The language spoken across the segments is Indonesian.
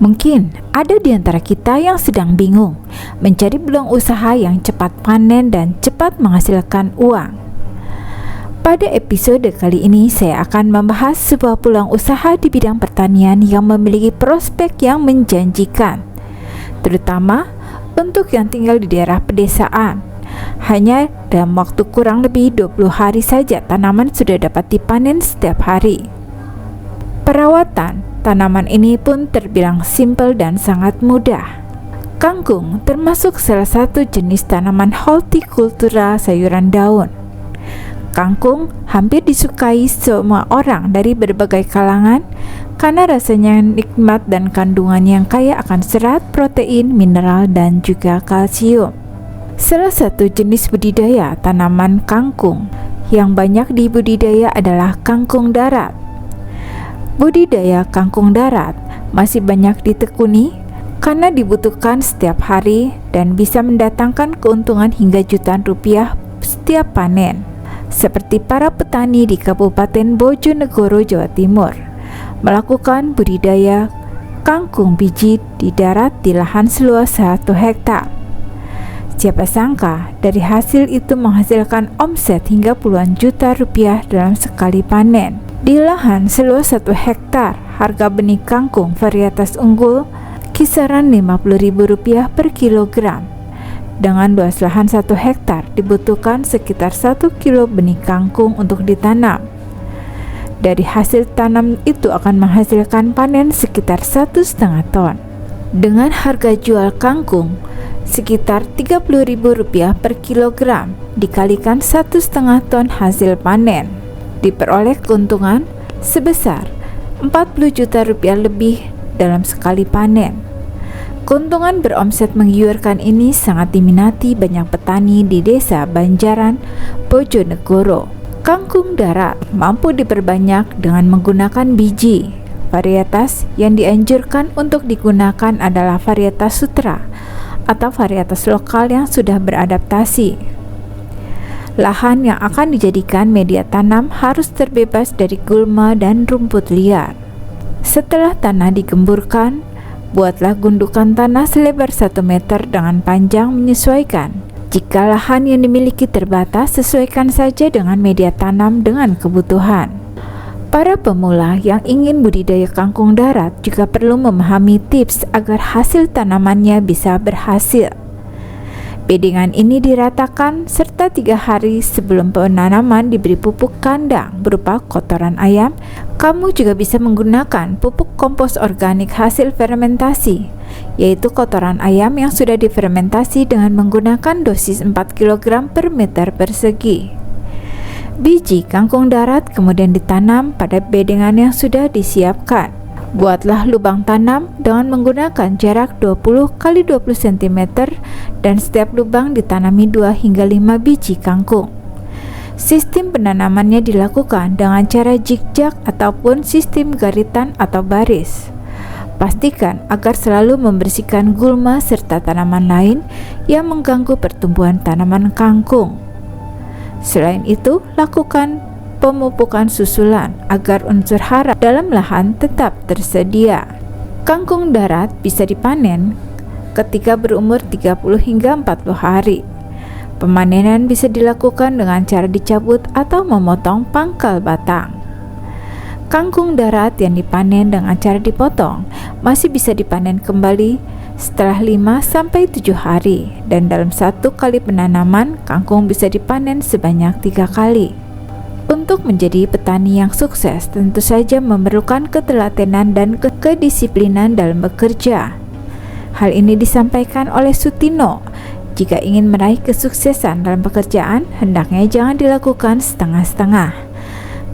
Mungkin ada di antara kita yang sedang bingung mencari peluang usaha yang cepat panen dan cepat menghasilkan uang. Pada episode kali ini saya akan membahas sebuah peluang usaha di bidang pertanian yang memiliki prospek yang menjanjikan, terutama untuk yang tinggal di daerah pedesaan. Hanya dalam waktu kurang lebih 20 hari saja tanaman sudah dapat dipanen setiap hari. Perawatan tanaman ini pun terbilang simpel dan sangat mudah. Kangkung termasuk salah satu jenis tanaman hortikultura sayuran daun. Kangkung hampir disukai semua orang dari berbagai kalangan karena rasanya nikmat dan kandungannya yang kaya akan serat, protein, mineral, dan juga kalsium. Salah satu jenis budidaya tanaman kangkung yang banyak dibudidaya adalah kangkung darat. Budidaya kangkung darat masih banyak ditekuni karena dibutuhkan setiap hari dan bisa mendatangkan keuntungan hingga jutaan rupiah setiap panen. Seperti para petani di Kabupaten Bojonegoro, Jawa Timur, melakukan budidaya kangkung biji di darat di lahan seluas 1 hektar. Siapa sangka dari hasil itu menghasilkan omset hingga puluhan juta rupiah dalam sekali panen. Di lahan seluas 1 hektar, harga benih kangkung varietas unggul kisaran Rp50.000 per kilogram. Dengan luas lahan 1 hektar, dibutuhkan sekitar 1 kilo benih kangkung untuk ditanam. Dari hasil tanam itu akan menghasilkan panen sekitar 1,5 ton. Dengan harga jual kangkung sekitar Rp30.000 per kilogram, dikalikan 1,5 ton hasil panen, diperoleh keuntungan sebesar Rp40 juta lebih dalam sekali panen. Keuntungan beromset menggiurkan ini sangat diminati banyak petani di desa Banjaran, Bojonegoro. Kangkung darat mampu diperbanyak dengan menggunakan biji. Varietas yang dianjurkan untuk digunakan adalah varietas sutra atau varietas lokal yang sudah beradaptasi. Lahan yang akan dijadikan media tanam harus terbebas dari gulma dan rumput liar. Setelah tanah digemburkan, buatlah gundukan tanah selebar 1 meter dengan panjang menyesuaikan. Jika lahan yang dimiliki terbatas, sesuaikan saja dengan media tanam dengan kebutuhan. Para pemula yang ingin budidaya kangkung darat juga perlu memahami tips agar hasil tanamannya bisa berhasil. Bedengan ini diratakan serta 3 hari sebelum penanaman diberi pupuk kandang berupa kotoran ayam. Kamu juga bisa menggunakan pupuk kompos organik hasil fermentasi, yaitu kotoran ayam yang sudah difermentasi dengan menggunakan dosis 4 kg per meter persegi. Biji kangkung darat kemudian ditanam pada bedengan yang sudah disiapkan. Buatlah lubang tanam dengan menggunakan jarak 20 x 20 cm dan setiap lubang ditanami 2 hingga 5 biji kangkung. Sistem penanamannya dilakukan dengan cara zigzag ataupun sistem garitan atau baris. Pastikan agar selalu membersihkan gulma serta tanaman lain yang mengganggu pertumbuhan tanaman kangkung. Selain itu, lakukan pemupukan susulan agar unsur hara dalam lahan tetap tersedia. Kangkung darat bisa dipanen ketika berumur 30 hingga 40 hari. Pemanenan bisa dilakukan dengan cara dicabut atau memotong pangkal batang. Kangkung darat yang dipanen dengan cara dipotong masih bisa dipanen kembali setelah 5-7 hari, dan dalam 1 kali penanaman, kangkung bisa dipanen sebanyak 3 kali. Untuk menjadi petani yang sukses, tentu saja memerlukan ketelatenan dan kedisiplinan dalam bekerja. Hal ini disampaikan oleh Sutino. Jika ingin meraih kesuksesan dalam pekerjaan, hendaknya jangan dilakukan setengah-setengah.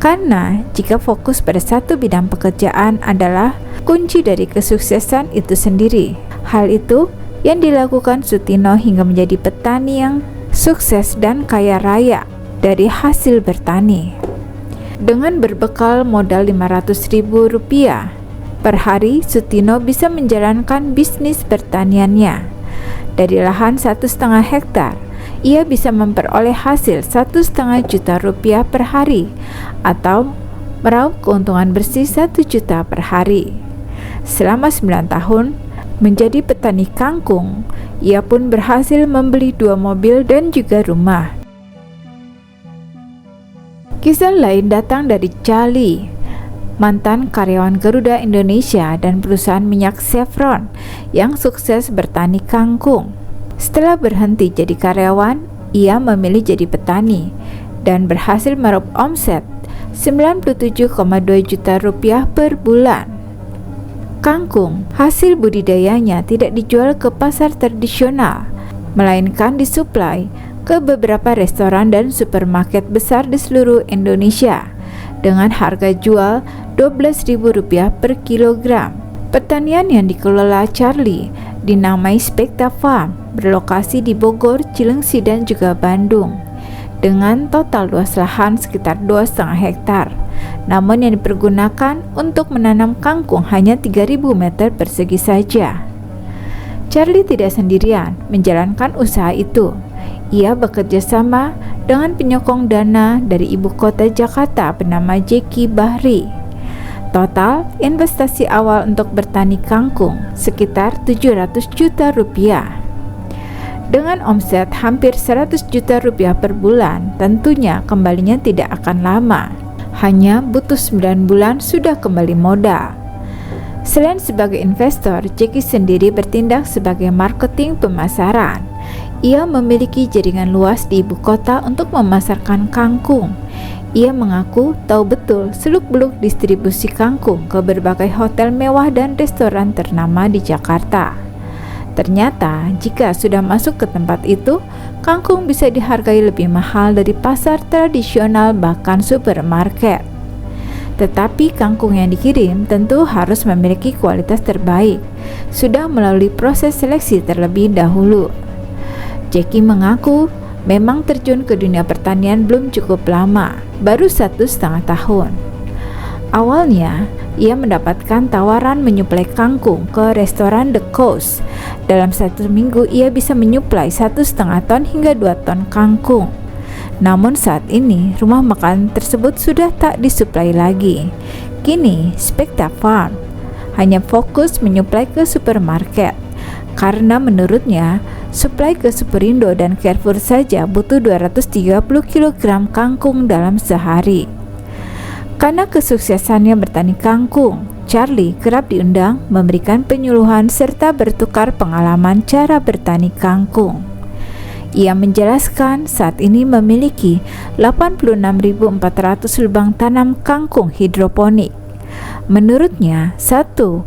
Karena jika fokus pada satu bidang pekerjaan adalah kunci dari kesuksesan itu sendiri. Hal itu yang dilakukan Sutino hingga menjadi petani yang sukses dan kaya raya dari hasil bertani. Dengan berbekal modal Rp500.000 per hari, Sutino bisa menjalankan bisnis pertaniannya. Dari lahan 1,5 hektar, ia bisa memperoleh hasil Rp1,5 juta per hari atau meraup keuntungan bersih 1 juta per hari. Selama 9 tahun menjadi petani kangkung, ia pun berhasil membeli 2 mobil dan juga rumah. Kisah lain datang dari Charlie, mantan karyawan Garuda Indonesia dan perusahaan minyak Chevron yang sukses bertani kangkung. Setelah berhenti jadi karyawan, ia memilih jadi petani dan berhasil meraup omset 97,2 juta rupiah per bulan. Kangkung, hasil budidayanya tidak dijual ke pasar tradisional, melainkan disuplai ke beberapa restoran dan supermarket besar di seluruh Indonesia dengan harga jual Rp12.000 per kilogram. Pertanian yang dikelola Charlie dinamai Spekta Farm, berlokasi di Bogor, Cilengsi, dan juga Bandung, dengan total luas lahan sekitar 2,5 hektar. Namun yang dipergunakan untuk menanam kangkung hanya 3.000 meter persegi saja. Charlie tidak sendirian menjalankan usaha itu. Ia bekerja sama dengan penyokong dana dari ibu kota Jakarta bernama Jeki Bahri. Total investasi awal untuk bertani kangkung sekitar 700 juta rupiah. Dengan omset hampir 100 juta rupiah per bulan, tentunya kembalinya tidak akan lama. Hanya butuh 9 bulan sudah kembali modal. Selain sebagai investor, Jeki sendiri bertindak sebagai marketing pemasaran. Ia memiliki jaringan luas di ibu kota untuk memasarkan kangkung. Ia mengaku tahu betul seluk-beluk distribusi kangkung ke berbagai hotel mewah dan restoran ternama di Jakarta. Ternyata, jika sudah masuk ke tempat itu, kangkung bisa dihargai lebih mahal dari pasar tradisional bahkan supermarket. Tetapi kangkung yang dikirim tentu harus memiliki kualitas terbaik, sudah melalui proses seleksi terlebih dahulu. Jeki mengaku memang terjun ke dunia pertanian belum cukup lama, baru 1,5 tahun. Awalnya, ia mendapatkan tawaran menyuplai kangkung ke restoran The Coast. Dalam 1 minggu, ia bisa menyuplai 1,5 ton hingga 2 ton kangkung. Namun saat ini, rumah makan tersebut sudah tak disuplai lagi. Kini, Spekta Farm hanya fokus menyuplai ke supermarket, karena menurutnya, suplai ke Superindo dan Carrefour saja butuh 230 kg kangkung dalam sehari. Karena kesuksesannya bertani kangkung, Charlie kerap diundang memberikan penyuluhan serta bertukar pengalaman cara bertani kangkung. Ia menjelaskan saat ini memiliki 86.400 lubang tanam kangkung hidroponik. Menurutnya, 1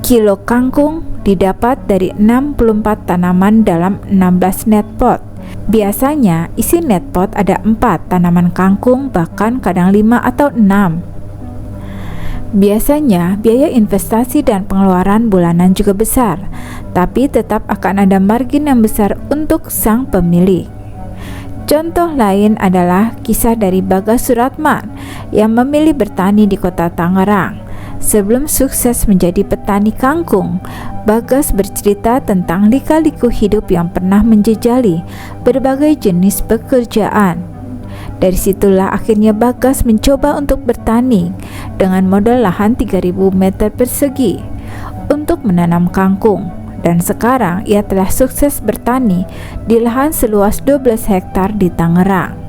kilo kangkung didapat dari 64 tanaman dalam 16 net pot. Biasanya isi net pot ada 4 tanaman kangkung, bahkan kadang 5 atau 6. Biasanya biaya investasi dan pengeluaran bulanan juga besar, tapi tetap akan ada margin yang besar untuk sang pemilik. Contoh lain adalah kisah dari Bagas Suratman yang memilih bertani di kota Tangerang. Sebelum sukses menjadi petani kangkung, Bagas bercerita tentang lika-liku hidup yang pernah menjejali berbagai jenis pekerjaan. Dari situlah akhirnya Bagas mencoba untuk bertani dengan modal lahan 3.000 meter persegi untuk menanam kangkung. Dan sekarang ia telah sukses bertani di lahan seluas 12 hektar di Tangerang.